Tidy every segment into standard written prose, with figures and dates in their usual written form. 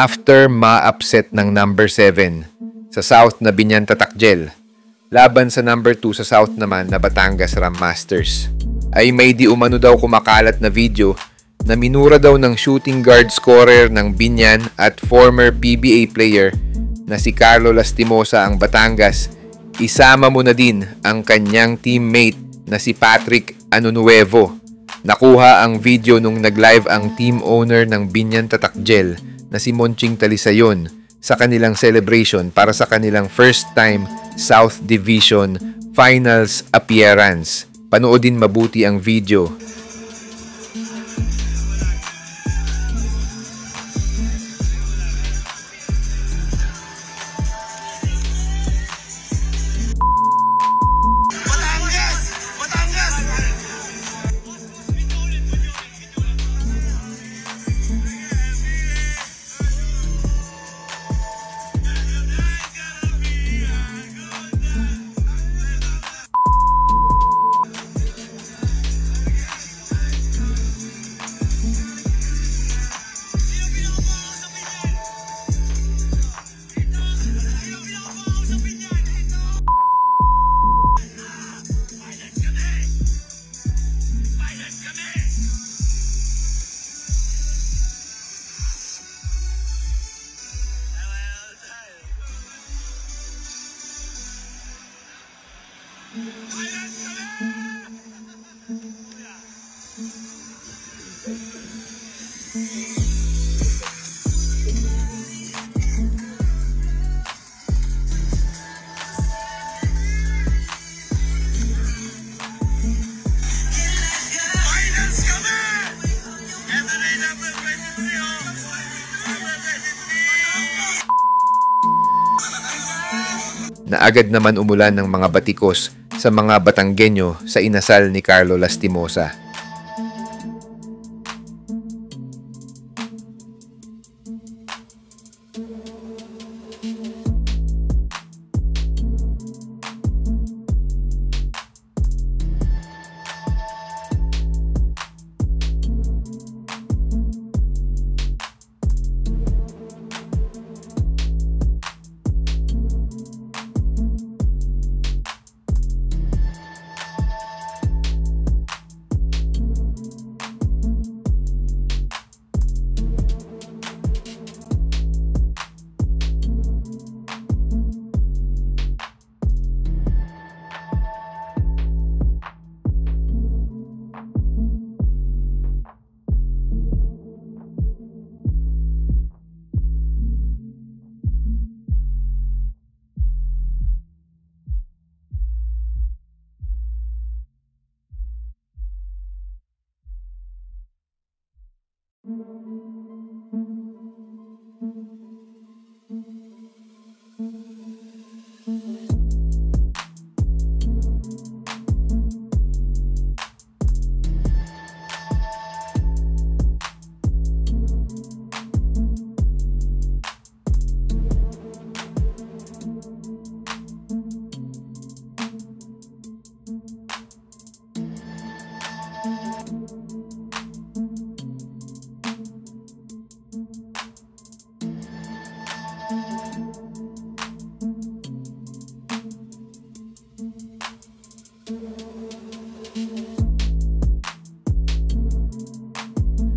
after ma-upset ng number 7 sa South na Binyan Tatakjel laban sa number 2 sa South naman na Batangas Ram Masters. Ay may di umano daw kumakalat na video na minura daw ng shooting guard scorer ng Binyan at former PBA player na si Carlo Lastimosa ang Batangas. Isama mo na din ang kanyang teammate na si Patrick Anunuevo. Nakuha ang video nung nag-live ang team owner ng Binyan Tatakjel na si Monching Talisayon sa kanilang celebration para sa kanilang first time South Division Finals appearance. Panoodin mabuti ang video. Na agad naman umulan ng mga batikos sa mga Batanggenyo sa inasal ni Carlo Lastimosa.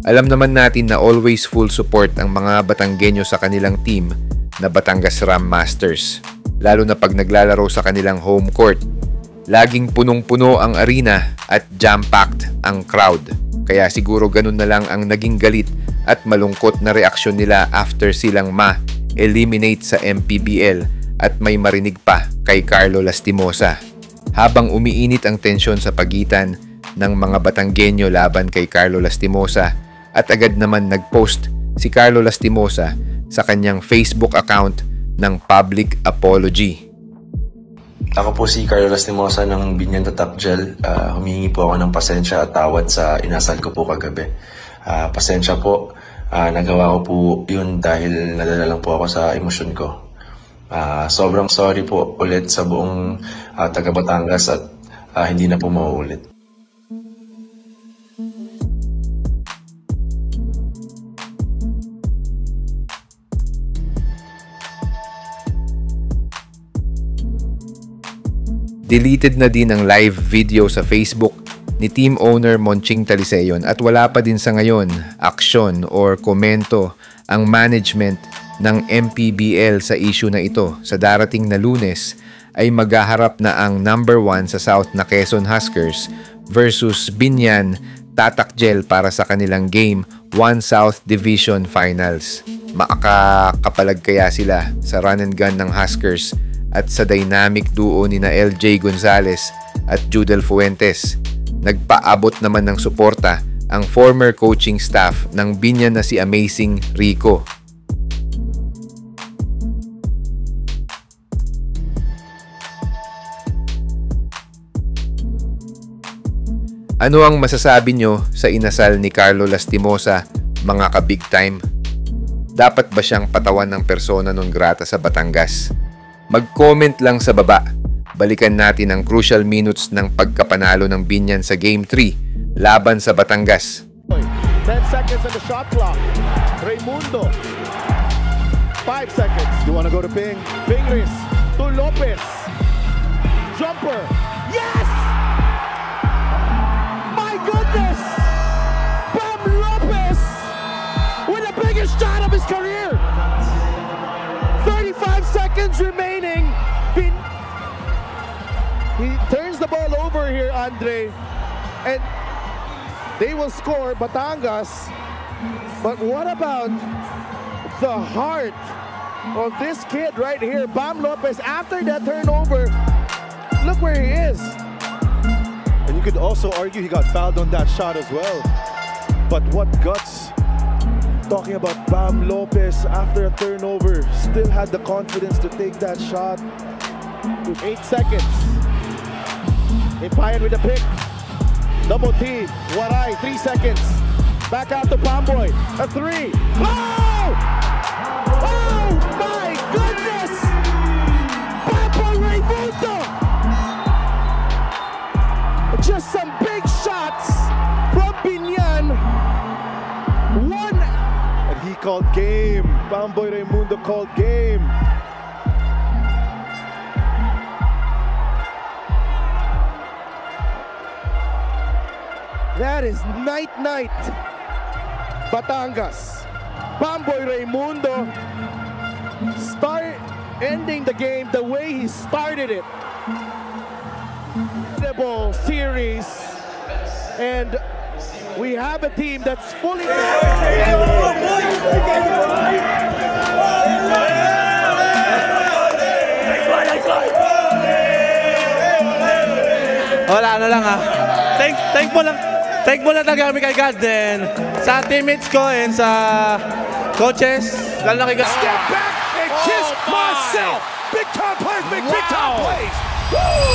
Alam naman natin na always full support ang mga Batanggenyo sa kanilang team na Batangas Ram Masters, lalo na pag naglalaro sa kanilang home court. Laging punong-puno ang arena at jam-packed ang crowd. Kaya siguro ganun na lang ang naging galit at malungkot na reaksyon nila after silang ma-eliminate sa MPBL at may marinig pa kay Carlo Lastimosa. Habang umiinit ang tensyon sa pagitan ng mga Batanggenyo laban kay Carlo Lastimosa, at agad naman nag-post si Carlo Lastimosa sa kanyang Facebook account ng public apology. Ako po si Carlo Lastimosa ng Binyan Tatakjel. Humingi po ako ng pasensya at tawad sa inasal ko po kagabi. Pasensya po, nagawa ko po yun dahil nadala lang po ako sa emosyon ko. Sobrang sorry po ulit sa buong taga Batangas at hindi na po mauulit. Deleted na din ang live video sa Facebook ni team owner Monching Taliseyon at wala pa din sa ngayon aksyon or komento ang management ng MPBL sa issue na ito. Sa darating na Lunes ay maghaharap na ang number 1 sa South na Quezon Huskers versus Binyan Tatakjel para sa kanilang Game 1 South Division Finals. Makakapalag kaya sila sa run and gun ng Huskers at sa dynamic duo ni na LJ Gonzalez at Judel Fuentes? Nagpaabot naman ng suporta ang former coaching staff ng Binyan na si Amazing Rico. Ano ang masasabi nyo sa inasal ni Carlo Lastimosa, mga ka-big time? Dapat ba siyang patawan ng persona non grata sa Batangas? Mag-comment lang sa baba. Balikan natin ang crucial minutes ng pagkapanalo ng Binyan sa Game 3 laban sa Batangas. 10 seconds on the shot clock. Raimundo. 5 seconds. You wanna go to Ping? Pingris to Lopez. Jumper. Yes! My goodness! Bam Lopez with the biggest shot of his career. 35 seconds remaining. He turns the ball over here, Andre, and they will score, Batangas. But what about the heart of this kid right here, Bam Lopez? After that turnover, look where he is. And you could also argue he got fouled on that shot as well. But what guts. Talking about Bam Lopez after a turnover, still had the confidence to take that shot. 8 seconds. Ipayan with the pick. Double T. Waray, 3 seconds. Back out to Pamboy. A 3. Oh! Oh my goodness! Pamboy Raimundo! Just some big shots from Binyan. One. And he called game. Pamboy Raimundo called game. That is night. Batangas. Pamboy Raimundo ending the game the way he started it. Incredible series, and we have a team that's fully. Wala, ano lang ha. Thankful lang talaga kami kay God din. Sa teammates ko and sa coaches. Lalo na kay God. Step back and kiss myself. Big time plays make big time plays. Woo!